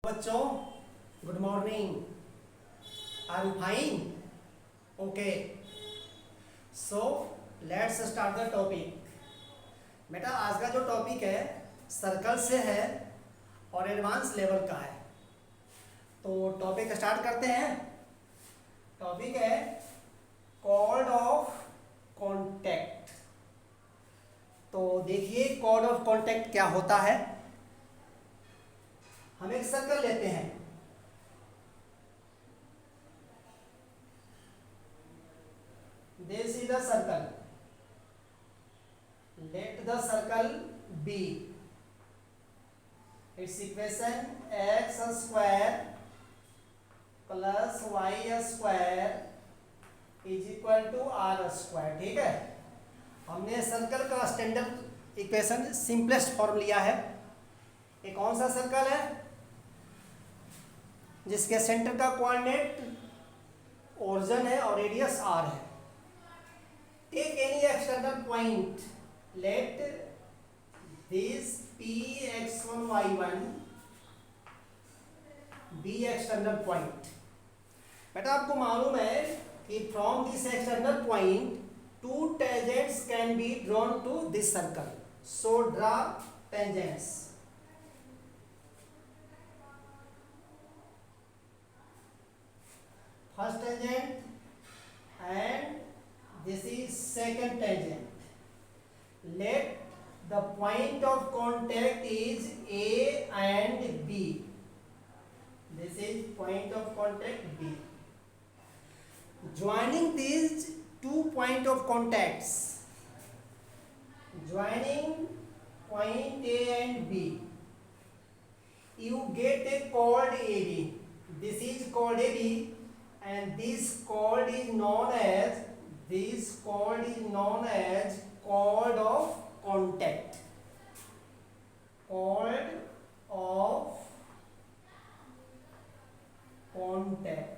बच्चों, good morning. Are you fine? Okay, so let's start the topic. बेटा, आज का जो टॉपिक है सर्कल से है और एडवांस लेवल का है। तो टॉपिक स्टार्ट करते हैं। टॉपिक है कॉर्ड ऑफ कॉन्टैक्ट। तो देखिए, कॉर्ड ऑफ कॉन्टैक्ट क्या होता है। हम एक सर्कल लेते हैं। This is the circle. Let the circle be. Its equation x square plus y square is equal to r square। ठीक है, हमने सर्कल का स्टैंडर्ड इक्वेशन सिंपलेस्ट फॉर्म लिया है। ये कौन सा सर्कल है? जिसके सेंटर का कोऑर्डिनेट ओरिजिन है और रेडियस r है। Take any external point. Let this P x1 y1 be external point. बेटा, आपको मालूम है कि from this external point two tangents can be drawn to this circle. So draw tangents. First tangent and this is second tangent. Let the point of contact is A and B. This is point of contact B. Joining these two point of contacts, joining point A and B, you get a chord AB. This is chord AB and this chord is known as chord of contact. Chord of contact.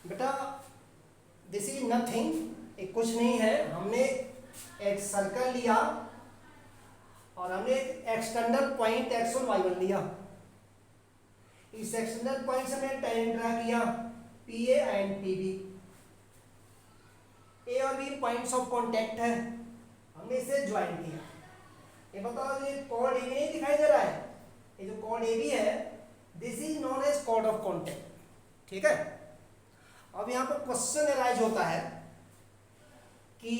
बेटा, this is nothing, एक कुछ नहीं है। हमने एक circle लिया और हमने एक एक्सटर्नल पॉइंट x1 y1 लिया। इस एक्सटर्नल पॉइंट से हमने टेंजेंट ड्रा किया PA एंड PB। A और B पॉइंट्स ऑफ कांटेक्ट है, हमने इसे ज्वाइन किया। ये बताओ, ये कॉर्ड AB नहीं दिखाई दे रहा है? ये जो कॉर्ड AB है, this is known as chord of contact. ठीक है, अब यहाँ पर क्वेश्चन अराइज होता है कि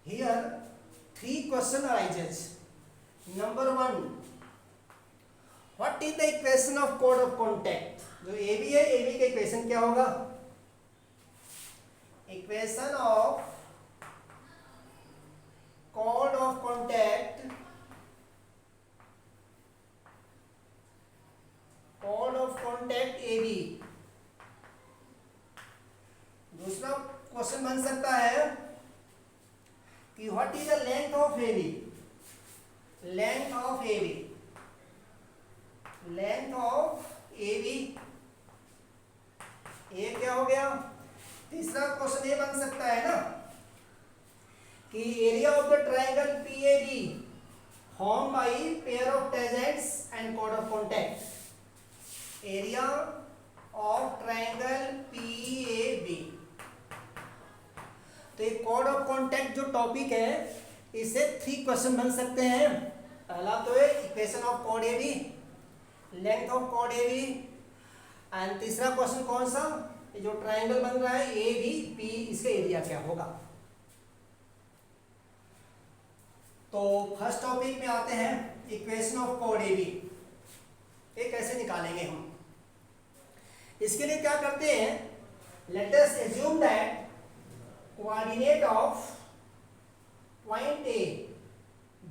here 3 question arises. Number 1, what is the equation of chord of contact? जो AB है, AB का इक्वेशन क्या होगा? Equation of chord of contact, chord of contact AB। दूसरा क्वेश्चन बन सकता है कि what is the length of AB? Length of AB, length of AB, ये क्या हो गया? तीसरा क्वेश्चन ये बन सकता है ना कि area of the triangle PAB form by pair of tangents and chord of contact. Area of triangle PAB। तो ये कॉर्ड ऑफ कॉन्टैक्ट जो टॉपिक है, इससे 3 क्वेश्चन बन सकते हैं। पहला तो है equation of chord AB, length of chord AB, and तीसरा क्वेश्चन कौन सा? ये जो ट्रायंगल बन रहा है ABP, इसका एरिया क्या होगा? तो फर्स्ट टॉपिक में आते हैं, इक्वेशन ऑफ कॉर्ड AB। ये कैसे निकालेंगे हम? इसके लिए क्या करते हैं, let us assume that coordinate of point A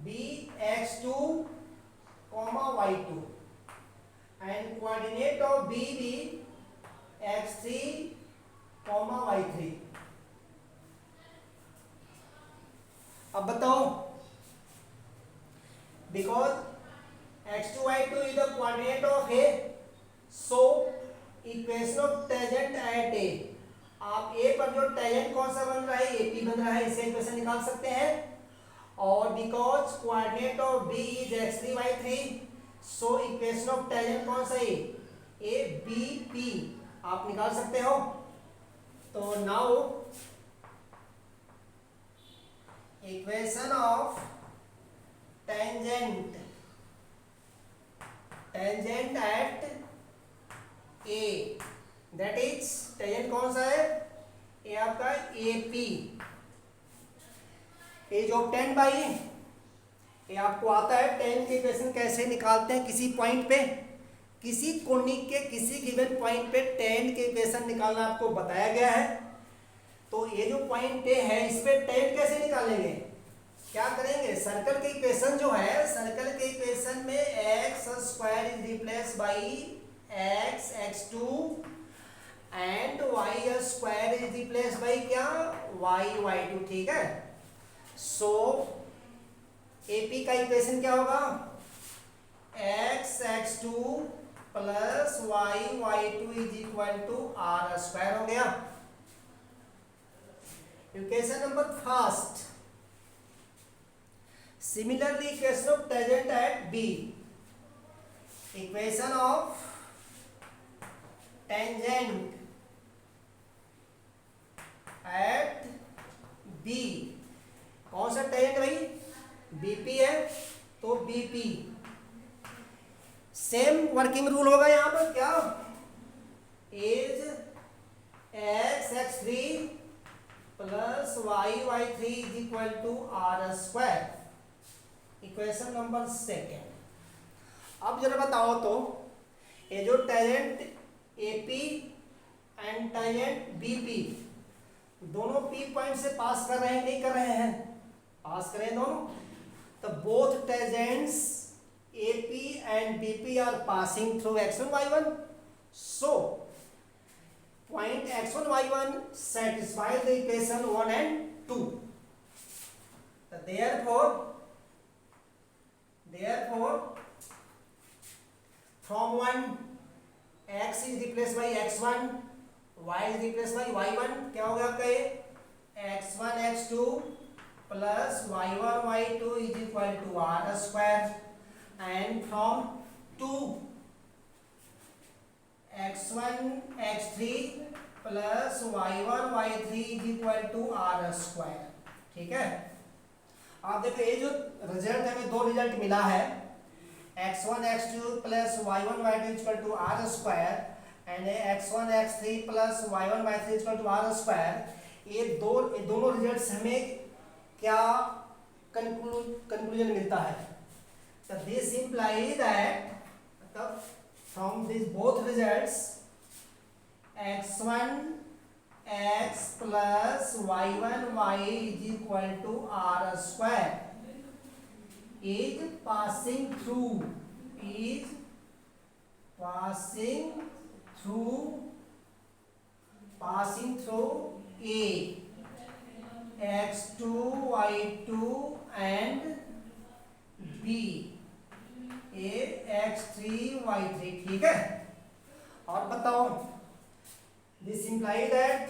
be x2, y2 and coordinate of B be x3, y3। अब बताओ, because x2, y2 is the coordinate of A, so equation of tangent at A, आप A पर जो tangent कौन सा बन रहा है, AP बन रहा है, इससे इक्वेशन निकाल सकते हैं। और because coordinate of B is x3 y3, so equation of tangent कौन सा है, ए बी पी, आप निकाल सकते हो। तो now equation of tangent at A, that is tangent कौन सा है, ये आपका A P, as of 10 by, ये आपको आता है 10 की इक्वेशन कैसे निकालते हैं किसी पॉइंट पे, किसी कोनिक के किसी गिवन पॉइंट पे 10 की इक्वेशन निकालना आपको बताया गया है। तो ये जो पॉइंट ए है इस पे 10 कैसे निकालेंगे, क्या करेंगे, सर्कल की इक्वेशन जो है, सर्कल के इक्वेशन में X square is replace by X x2 and Y square is replace by क्या, वाई y2, ठीक है। सो एपी का इक्वेशन क्या होगा, x(x2) plus y(y2) is equal to R square हो गया। Equation number first, similarly equation of tangent at B, equation of tangent at B, कौन सा टेंजेंट भाई, बीपी है, तो बीपी सेम वर्किंग रूल होगा यहां पर, क्या, as x(x3) plus y(y3) is equal to R square, equation number second. अब जरा बताओ तो ये जो tangent AP and tangent BP दोनों पी पॉइंट से पास कर रहे हैं, नहीं कर रहे हैं, पास करें दोनों, तो both tangents AP and BP are passing through x1 y1, so point x1 y1 satisfies the equation 1 and 2. So therefore from 1 x is replaced by x1, y is replaced by y1, क्या हो गया आपका ये x1 x2 plus y1 y2 is equal to r square, and from 2 x1 x3 plus y1 y3 is equal to r square, ठीक है। आप देखो ये जो रिजल्ट हमें दो रिजल्ट मिला है, x1 x2 plus y1 y2 is equal to r square and x1 x3 plus y1 y3 is equal to r square, ये दोनों रिजल्ट्स हमें क्या कंक्लूजन मिलता है, so this implies that from these both results x1 x plus y1 y is equal to r square is passing through A, x2 y2 and B, A x3 y3, ठीक है। और बताओ this implies that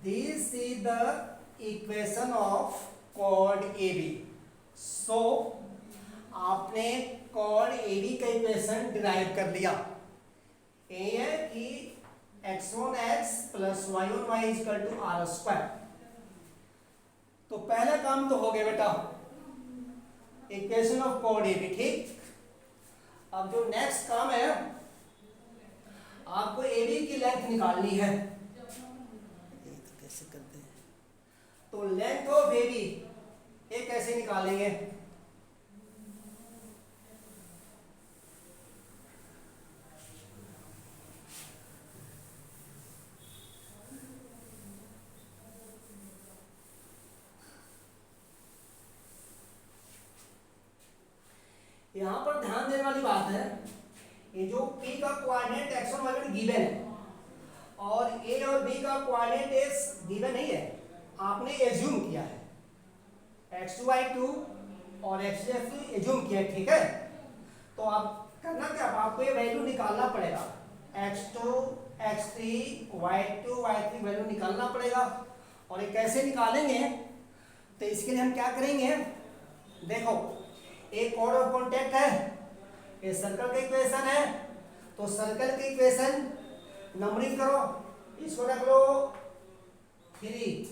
this is the equation of chord AB, so आपने chord AB का equation derive कर लिया, ये है कि x1 x plus y1 y is equal to R square. तो पहला काम तो हो गया बेटा, इक्वेशन ऑफ कोड ए बी, ठीक। अब जो नेक्स्ट काम है, आपको ए बी की लेंथ निकालनी है, ये तो कैसे करते हैं, तो लेंथ ऑफ ए बी ये कैसे निकालेंगे, यहां पर ध्यान देने वाली बात है, ये जो P का कोऑर्डिनेट x1 y1 गिवन है और A और B का कोऑर्डिनेट S गिवन नहीं है, आपने एज्यूम किया है, x2 y2 और x3 y3 एज्यूम किया है, ठीक है। तो आप करना क्या, आपको ये वैल्यू निकालना पड़ेगा, x2 x3 y2 y3 value निकालना पड़ेगा और ये कैसे निकालेंगे, तो इसके लिए हम क्या करेंगे, देखो एक कोड ऑफ कॉन्टेक्ट है, ये सर्कल का इक्वेशन है, तो सर्कल की इक्वेशन नंबरिंग करो, इसको रख लो 3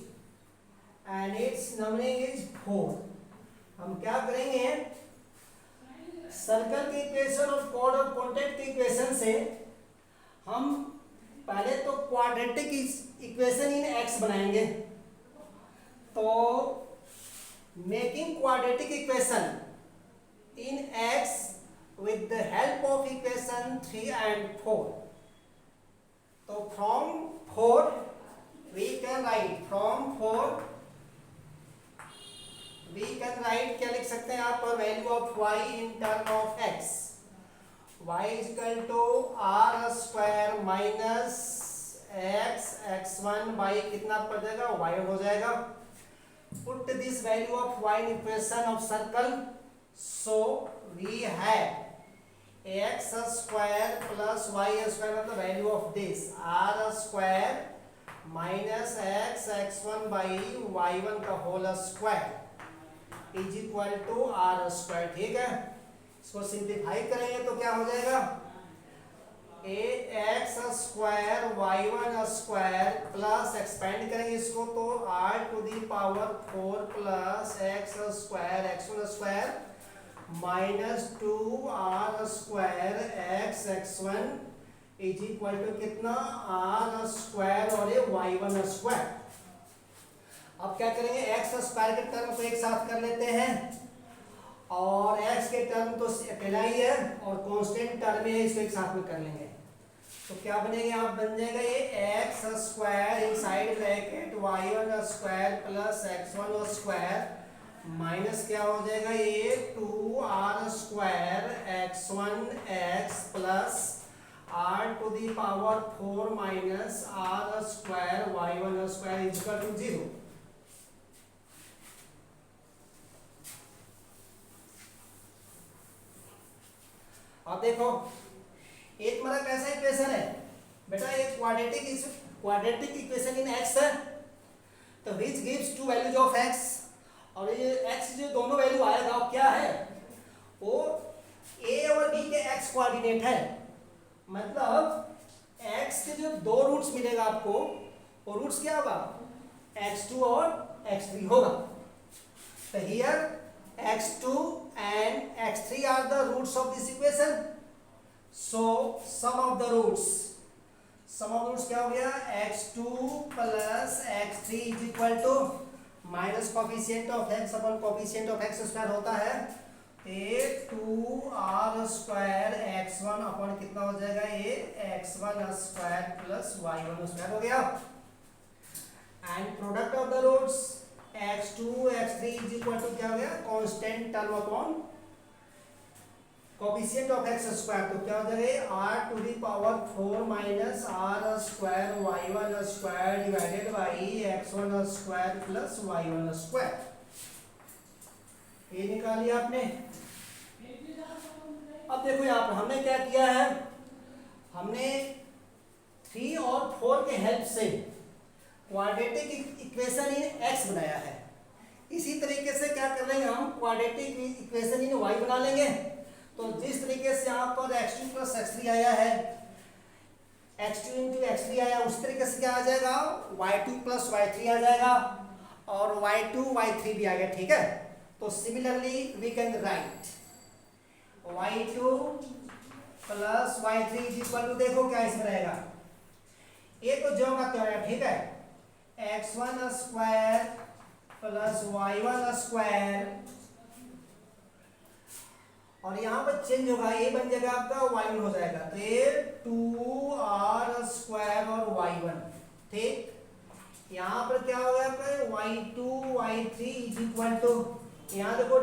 एंड इट्स नंबरिंग इज 4। हम क्या करेंगे, सर्कल की इक्वेशन और कोड ऑफ कॉन्टेक्ट की इक्वेशन से हम पहले तो क्वाड्रेटिक इक्वेशन इन एक्स बनाएंगे। तो making quadratic equation in x with the help of equation 3 and 4, तो from 4 we can write क्या लिख सकते हैं यहाँ पर, value of y in term of x, y is equal to r square minus x x1 by कितना पड़ जाएगा, y हो जाएगा। put this value of y in equation of circle, so we have x square plus y square मतलब value of this r square minus x x1 by y1 का whole square is equal to r square. ठीक है, इसको simplify करेंगे तो क्या हो जाएगा, ax square y1 square plus expand करेंगे इसको तो r to the power 4 plus x square x1 square minus 2r square X x1 is equal to कितना, r स्क्वायर और ये y1 स्क्वायर। अब क्या करेंगे, x स्क्वायर के टर्म को एक साथ कर लेते हैं, और x के टर्म तो अकेला ही है और कांस्टेंट टर्म है, इसको एक साथ में कर लेंगे तो क्या बनेगा, यहाँ बन जाएगा ये x square inside bracket y1 square plus x1 square minus क्या हो जाएगा, ये 2r square x1 x plus r to the power 4 minus r square y1 square is equal to 0। अब देखो एक तुम्हारा कैसा इक्वेशन है बेटा, एक क्वाड्रेटिक इक्वेशन इन x है, तो which gives to values of x, और ये x जो दोनों वैल्यू आएगा वो क्या है, वो a और b के x कोऑर्डिनेट है, मतलब x के जो दो रूट्स मिलेगा आपको, वो रूट्स क्या होगा, x2 और x3 होगा। तो here x2 and x3 are the roots of this equation, so sum of the roots क्या हो गया, x2 plus x3 is equal to minus coefficient of x अपन कोफिशिएंट ऑफ x स्क्वायर होता है, ये 2r स्क्वायर x1 अपन कितना हो जाएगा, ये x1 square plus y1 square हो गया, and product of the roots x2 x3 is equal to क्या हो गया, constant term upon coefficient of x square, तो क्या हो जाएगा, r to the power 4 minus r square y1 square divided by x1 square plus y1 square. ये निकालिए आपने। अब देखो यहाँ पर हमने क्या किया है, हमने 3 और 4 के हेल्प से क्वाड्रेटिक इक्वेशन इन x बनाया है। इसी तरीके से क्या कर लेंगे, हम क्वाड्रेटिक इक्वेशन इन y बना लेंगे। तो जिस तरीके से यहाँ पर x2 प्लस x3 आया है, x2 इंटू x3 आया, उस तरीके से क्या आ जाएगा, y2 प्लस y3 आ जाएगा, और y2 y3 भी आ गया। ठीक है, तो similarly we can write y2 plus y3 is equal to, देखो क्या इसमें रहेगा, ये तो जो का त्यों है। ठीक है, x1 square plus y1 square, और यहाँ पर चेंज होगा, ये बन जाएगा आपका y1 हो जाएगा, तो ये 2r स्क्वायर और y1। ठीक, यहाँ पर क्या होगा आपका y2 y3 is equal to, यहाँ देखो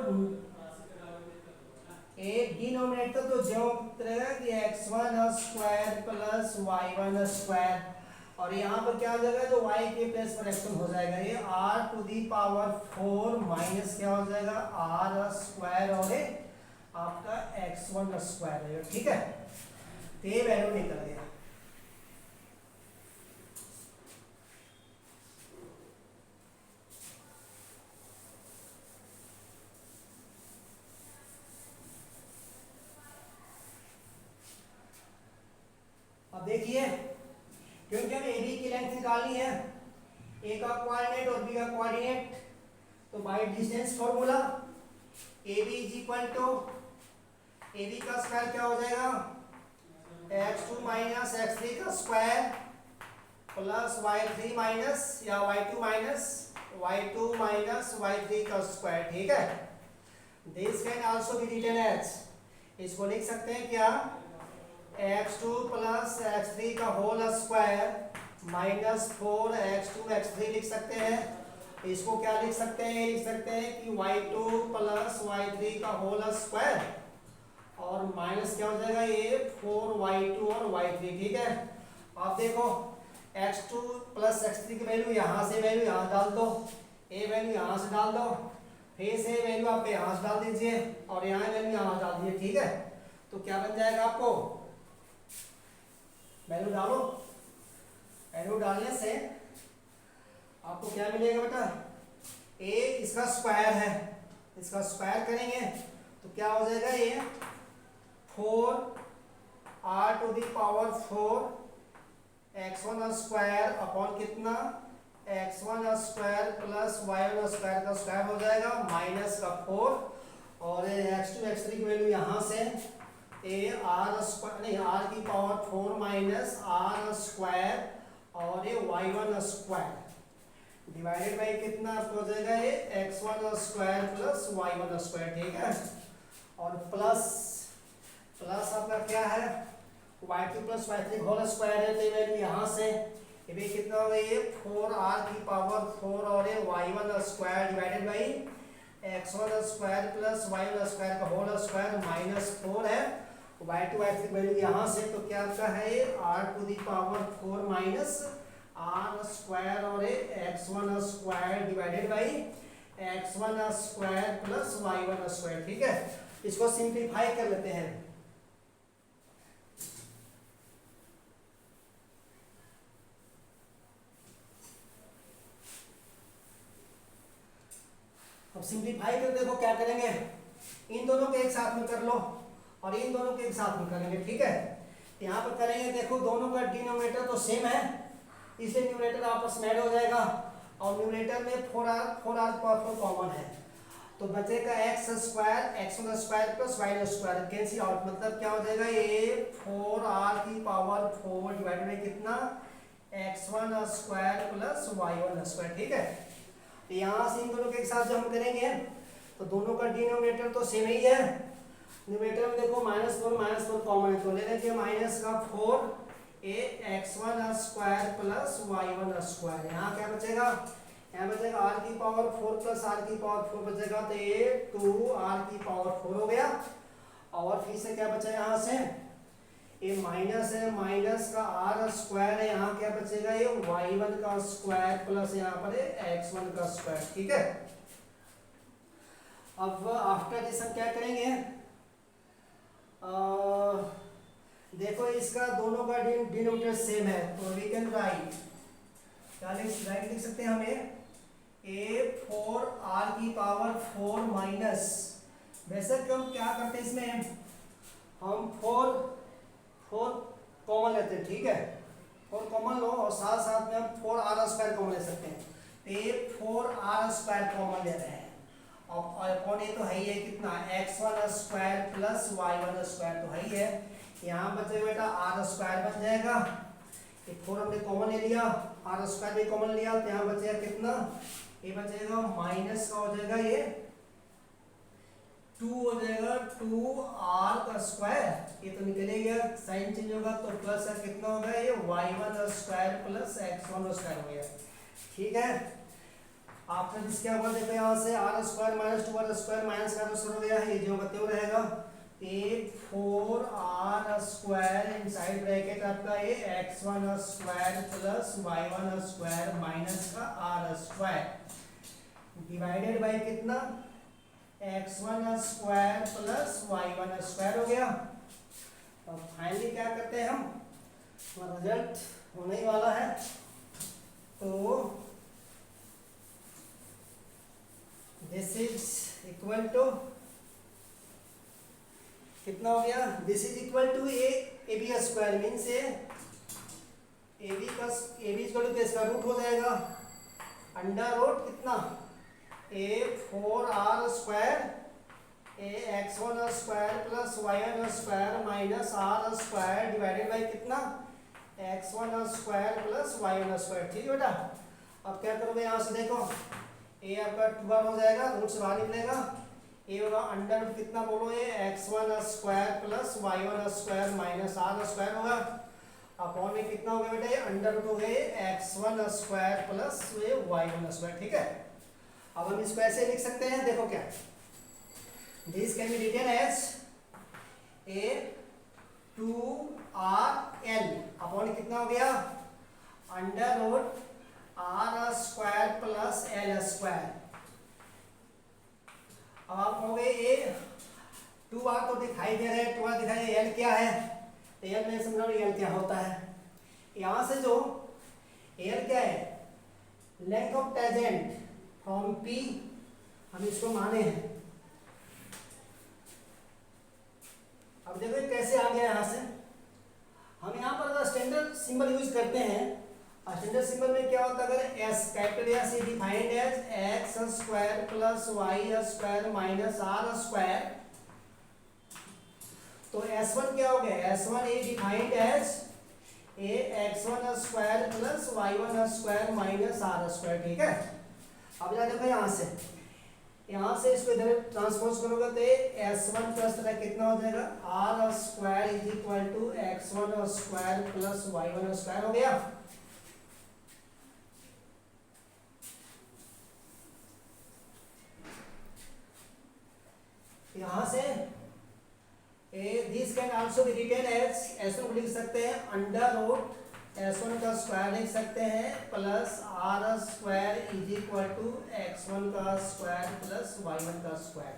एक डिनोमिनेटर तो जो रहेगा कि x1 square plus y1 square, और यहाँ पर क्या हो जाएगा, जो y के प्लेस पर एक्शन हो जाएगा, ये r to the power 4 minus क्या हो जाएगा, r स्क्वायर और आपका x1 स्क्वायर है। ठीक है, तो ये वैल्यू निकल गया। देखिए, क्योंकि हमें ए बी की लेंथ निकालनी है, ए का कोऑर्डिनेट और बी का कोऑर्डिनेट, तो by distance formula A B is equal to, A B का स्क्वायर क्या हो जाएगा, x2 माइनस x3 का स्क्वायर प्लस y3 माइनस या y2 माइनस y3 का स्क्वायर, ठीक है। This can also be written as, इसको लिख सकते हैं क्या, x2 प्लस x3 का whole square minus 4x2 x3 लिख सकते हैं। इसको क्या लिख सकते हैं, लिख सकते हैं कि y2 प्लस y3 का होल स्क्वायर और माइनस क्या हो जाएगा ये 4y2 और y3, ठीक है। अब देखो x2 प्लस x3 की वैल्यू यहाँ से वैल्यू यहाँ डाल दो, ए वैल्यू यहाँ से डाल दो, फिर से वैल्यू आप यहाँ से डाल दीजिए और यहाँ वैल्यू यहाँ डाल दीजिए, ठीक है। तो क्या बन जाएगा, आपको वैल्यू डालो, वैल्यू डालने से आपको क्या मिलेगा बेटा, ए इसका स्क्वायर है, इसका स्क्वायर करेंगे तो क्या हो जाएगा, ये 4r to the power 4 x1 square upon कितना, x1 square plus y1 square का स्क्वायर हो जाएगा माइनस का 4 और x2 x3 की वैल्यू यहाँ से ए आर स्क्वायर नहीं r की पावर 4 माइनस r स्क्वायर और ये y1 स्क्वायर डिवाइडेड बाई कितना आपको हो जाएगा, ये x1 square plus y1 square, ठीक है। और प्लस प्लस आपका क्या है, y2 plus y3 whole square है, तो ये वैल्यू यहाँ से ये भी कितना हो गई, ये 4r की पावर 4 और ये y1 square divided by x1 square plus y1 square का होल स्क्वायर माइनस 4 है, y2 y3 वैल्यू यहाँ से, तो क्या आपका है ये r to the power 4 minus r square और ये x1 square divided by x1 square plus y1 square, ठीक है। इसको सिंप्लीफाई कर लेते हैं, अब सिंप्लीफाई कर देखो क्या करेंगे, इन दोनों को एक साथ में कर लो और इन दोनों को एक साथ में करेंगे, ठीक है। यहाँ पर करेंगे, देखो दोनों का डिनोमिनेटर तो सेम है, इसलिए न्यूमरेटर आपस में ऐड हो जाएगा और न्यूमरेटर में 4r पावर 4 कॉमन है, तो बचेगा x square x1 square plus y square cancel out, मतलब क्या हो जाएगा, ये 4r की पावर 4 डिवाइडेड बाई कितना, x1 square plus y1 square, ठीक है। तो यहाँ से इन दोनों के एक साथ जब हम करेंगे तो दोनों का डिनोमिनेटर तो सेम ही है, न्यूमरेटर में देखो -4 कॉमन है, तो ले लेंगे माइनस का 4 x1 square plus y1 square, यहाँ क्या बचेगा, यहाँ बचेगा r की पावर 4 प्लस r की पावर 4 बचेगा, तो ये 2r की पावर 4 हो गया और फिर से क्या बचा यहाँ से, ये माइनस है, माइनस का r स्क्वायर है, यहाँ क्या बचेगा, ये y1 का स्क्वायर प्लस यहाँ पर है x1 का स्क्वायर, ठीक है। अब आफ्टर दिस हम क्या करेंगे, देखो इसका दोनों का डिनोमिनेटर सेम है, तो वी कैन राइट, क्या लिख सकते हैं हमें, ए 4r की पावर 4 माइनस, वैसे हम क्या करते हैं इसमें, हम 4 कॉमन लेते हैं, ठीक है, 4 कॉमन लो और साथ साथ में हम 4r स्क्वायर कॉमन ले सकते हैं, तो ये 4r स्क्वायर कॉमन ले रहे हैं और अपॉन ये तो है ही है कितना, x1 square plus y1 square तो है ही है, यहाँ बचेगा बेटा r स्क्वायर बन जाएगा, ये 4 हमने कॉमन ले लिया, r स्क्वायर भी कॉमन लिया, तो यहाँ बचेगा कितना, ये बचेगा माइनस का हो जाएगा, ये 2 हो जाएगा 2r का स्क्वायर, ये तो निकले गया, साइन चेंज होगा तो प्लस है कितना होगा, ये y1 square plus x1 square हो गया, ठीक है। आफ्टर दिस क्या होगा, देखो यहाँ से r square minus 2r square minus का तो हो गया है, ये जो होगा त्यो रहेगा, ये 4r स्क्वायर इनसाइड ब्रैकेट आपका ये x1 square plus y1 square minus का r स्क्वायर डिवाइडेड बाय कितना, x1 square plus y1 square हो गया। अब फाइनली क्या करते हैं हम, रिजल्ट होने ही वाला है, तो दिस इज इक्वल टू कितना हो गया, this is equal to A B square means A A B equal to इसका रूट हो जाएगा अंडर रूट कितना a4r² ax1² plus y1² minus r² divided by कितना x1² प्लस y1²। ठीक है बेटा। अब क्या करोगे यहाँ से देखो a आपका 2r हो जाएगा, रूट से बाहर निकलेगा, a होगा अंडर रूट कितना बोलो ये x1² plus y1² minus r² होगा। अपॉन में कितना हो गया बेटा ये अंडर रूट हो गए x1² प्लस y1²। ठीक है। अब हम इसको ऐसे लिख सकते हैं, देखो क्या this can be written as a2rl upon कितना हो गया under root r² plus l²। अब आप कहोगे ये 2r तो दिखाई दे रहा है, 2r दिखाई दे, l क्या है, एल में समझो एल क्या होता है। यहां से जो एल क्या है length of tangent from P, हम इसको माने हैं। अब देखो ये कैसे आ गया यहां से, हम यहां पर स्टैंडर्ड सिंबल यूज करते हैं। स्टैंडर्ड सिंबल में क्या होता है, अगर S capital S is defined as x² plus y² minus r², तो S1 क्या हो गया, S1 is defined as ax1² plus y1² minus r²। ठीक है। अब जरा देखो यहाँ से इसको इधर ट्रांसपोज करोगे तो S1 प्लस कितना हो जाएगा r² is equal to x1² plus y1² हो गया। यहाँ से this can also be written as S1 लिख सकते हैं अंडर रूट S1 का स्क्वायर लिख सकते हैं plus r² is equal to x1 का स्क्वायर प्लस y1 का स्क्वायर।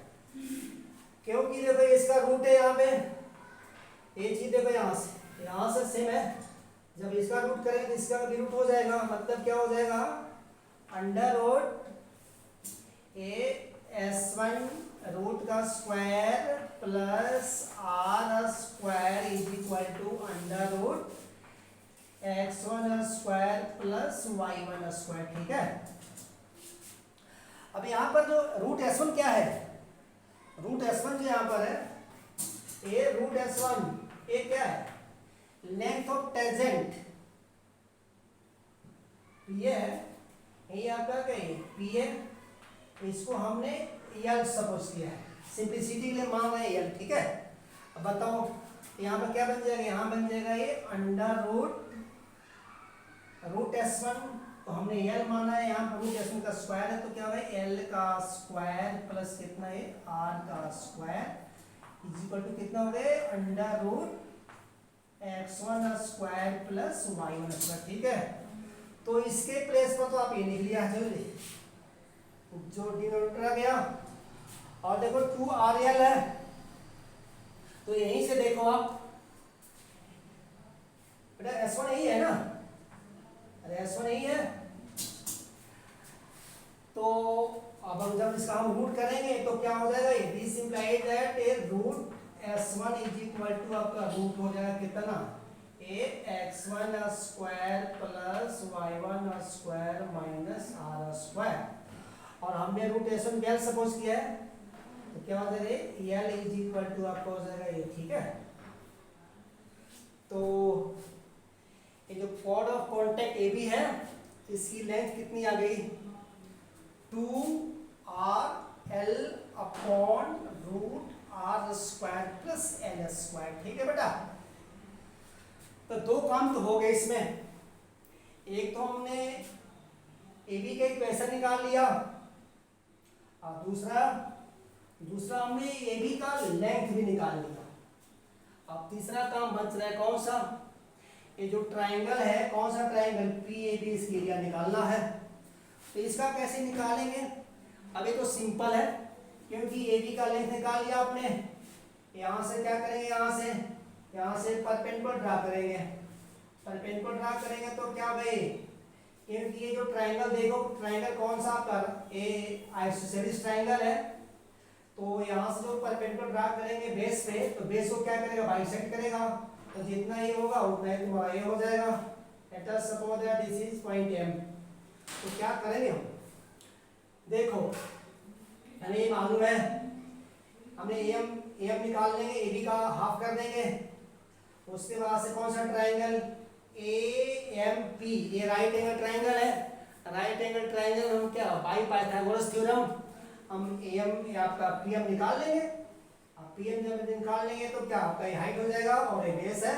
क्योंकि देखो इसका रूट है यहाँ पे, ये चीज देखो यहाँ से सेम है, जब इसका रूट करेंगे तो इसका भी रूट हो जाएगा, मतलब क्या हो जाएगा अंडर रूट S1 रूट का square plus r² is equal to under root x1² plus y1²। ठीक है। अब यहाँ पर जो रूट S1 क्या है, रूट S1 जो यहाँ पर है ये रूट S1 ये क्या है लेंथ ऑफ टेंजेंट ये है, ये आपका क्या है P है, इसको हमने यल सपोज किया है, सिंपलिसिटी के लिए मान रहे हैं यल। ठीक है। अब बताओ यहाँ पर क्या बन जाएगा, यहाँ बन जाएगा ये अंडर रूट S1, तो हमने यल माना है, यहाँ पर रूट S1 का स्क्वायर है तो क्या होगा l का स्क्वायर प्लस कितना है r का स्क्वायर इज इक्वल टू कितना हो गया under root x1² plus y1²। ठीक है। तो इसके प्लेस पर तो आप ये लिख लिया जल्दी जो डिनोमिनेटर आ गया, और देखो 2rl है तो यहीं से देखो आप बेटा S1 यही है ना, अरे S1 यही है, तो अब हम जब इसका हम रूट करेंगे तो क्या हो जाएगा ये this implies that A root S1 is equal to आपका रूट हो जाएगा कितना x1² plus y1² minus r², और हमने रूट S1 क्या सपोज किया है तो क्या हो जाएगा l इज इक्वल टू आपका हो जाएगा ये। ठीक है। तो ये जो chord of contact A B है इसकी लेंथ कितनी आ गई 2rl upon root r² plus l²। ठीक है बेटा। तो दो काम तो हो गए इसमें, एक तो हमने ए बी का इक्वेशन निकाल लिया और दूसरा हमने ए बी का लेंथ भी निकाल लिया। अब तीसरा काम बच रहा है कौन सा, ये जो ट्राइंगल है कौन सा ट्राइंगल पी ए बी, इसकी एरिया निकालना है। तो इसका कैसे निकालेंगे, अब ये तो सिंपल है क्योंकि ए बी का लेंथ निकाल लिया आपने, यहाँ से क्या करेंगे यहाँ से परपेंडिकुलर ड्रा करेंगे, परपेंडिकुलर ड्रा करेंगे तो क्या भाई क्योंकि ये जो ट्राइंगल देखो ट्राइंगल कौन सा आपका ए आइसोसेलेस ट्राइंगल है, तो यहाँ से जो परपेंडिकुलर ड्रा करेंगे बेस पे, तो बेस को क्या करेगा बाइसेक्ट करेगा, तो जितना ये होगा उतना ही तुम्हारा ये हो जाएगा। Let us suppose that this is point M। तो क्या करेंगे हम, देखो हमें ये मालूम है, हमने AM निकाल लेंगे, AB का हाफ कर देंगे, उसके बाद से कौन सा ट्राइंगल AMP, ये राइट एंगल ट्राइंगल है, राइट एंगल ट्राइंगल हम क्या बाय पाइथागोरस थ्योरम हम AM या आपका PM निकाल लेंगे। अब PM जब निकाल लेंगे तो क्या आपका ये हाइट हो जाएगा और ये बेस है,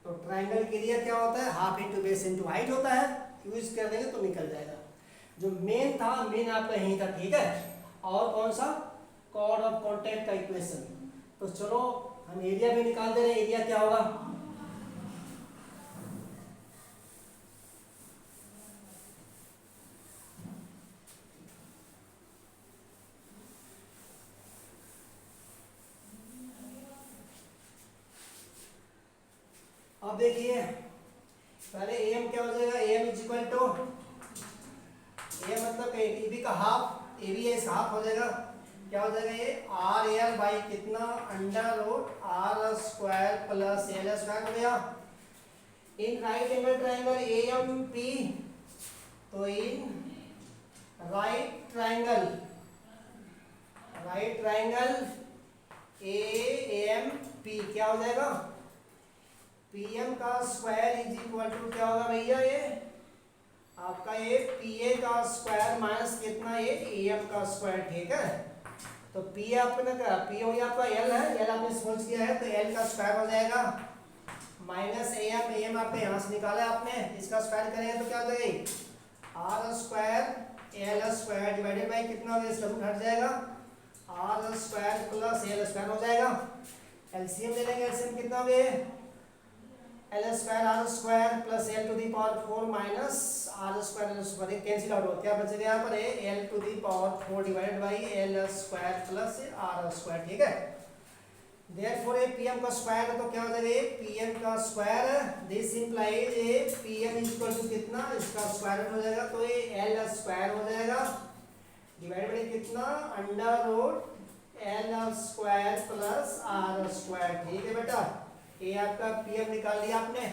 तो ट्राइंगल के एरिया क्या होता है, half into base into height होता है, यूज कर देंगे तो निकल जाएगा। जो मेन था, मेन आपका यही था, ठीक है। और कौन सा, कॉर्ड ऑफ कॉन्टैक्ट का इक्वेशन। तो चलो हम एरिया भी निकाल दे रहे हैं, एरिया क्या होगा, अब देखिए पहले AM क्या हो जाएगा, AM is equal to AM मतलब AB का हाफ, AB है इसका हाफ हो जाएगा, क्या हो जाएगा ये RL बाई कितना under root R square plus L square हो गया। In right angle triangle AMP, तो इन राइट ट्राइंगल AMP क्या हो जाएगा, PM का स्क्वायर इज इक्वल टू क्या होगा भैया, ये आपका ये PA का स्क्वायर माइनस कितना ये AM का स्क्वायर, ठीक है। तो P आपका क्या, P हो गया आपका L है, L आपने सोच किया है, तो L का स्क्वायर हो जाएगा माइनस AM आपने यहाँ से निकाला है आपने, इसका स्क्वायर करेंगे तो क्या हो जाएगा R square L square divided by कितना हो गया, इसका रूट हट जाएगा, R square plus L square हो जाएगा। LCM ले लेंगे, LCM कितना हो गया, L square R square plus L to the power 4 minus R square L square cancel out हो, क्या बचेगा यहाँ पर L to the power 4 divided by L square plus R square, ठीक है। देयरफॉर ये PM का स्क्वायर है तो क्या हो जाएगा, ये PM का स्क्वायर, दिस इंप्लाइज ये PM इज इक्वल टू कितना, इसका स्क्वायर रूट हो जाएगा, तो ये L स्क्वायर हो जाएगा डिवाइडेड बाई कितना under root L square plus R square, ठीक है बेटा। ये आपका PM निकाल लिया आपने।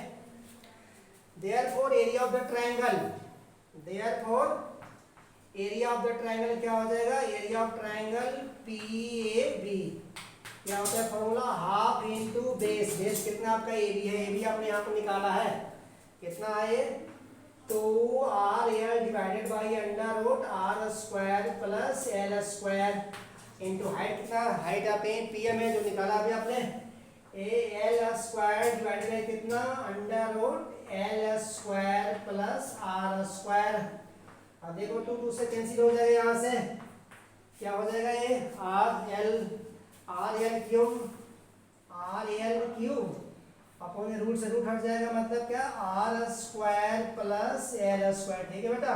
Therefore area of the triangle, area of the triangle क्या हो जाएगा, एरिया ऑफ ट्रायंगल PAB क्या होता है formula, half into base, base कितना आपका AB है, AB आपने यहाँ पर निकाला है, कितना है 2RL divided by under root R square plus L square into height, कितना हाइट आप PM है जो निकाला अभी आपने, L स्क्वायर डिवाइडेड बाई कितना under root L square plus R square. अब देखो 2 से कैंसिल हो जाएगा, यहाँ से क्या हो जाएगा ये RL क्यूब अपॉन रूट से रूट हट जाएगा, मतलब क्या R square plus L square, ठीक है बेटा।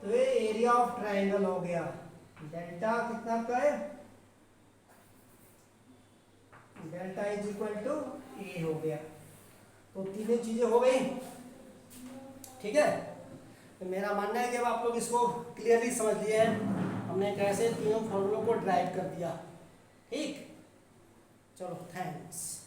तो ये एरिया ऑफ ट्रायंगल हो गया, डेल्टा कितना आपका है, delta is equal to A हो गया। तो तीनों चीजें हो गई, ठीक है। तो मेरा मानना है कि अब आप लोग इसको क्लियरली समझ लिए हैं, हमने कैसे तीनों फॉर्मूलों को ड्राइव कर दिया, ठीक। चलो थैंक्स।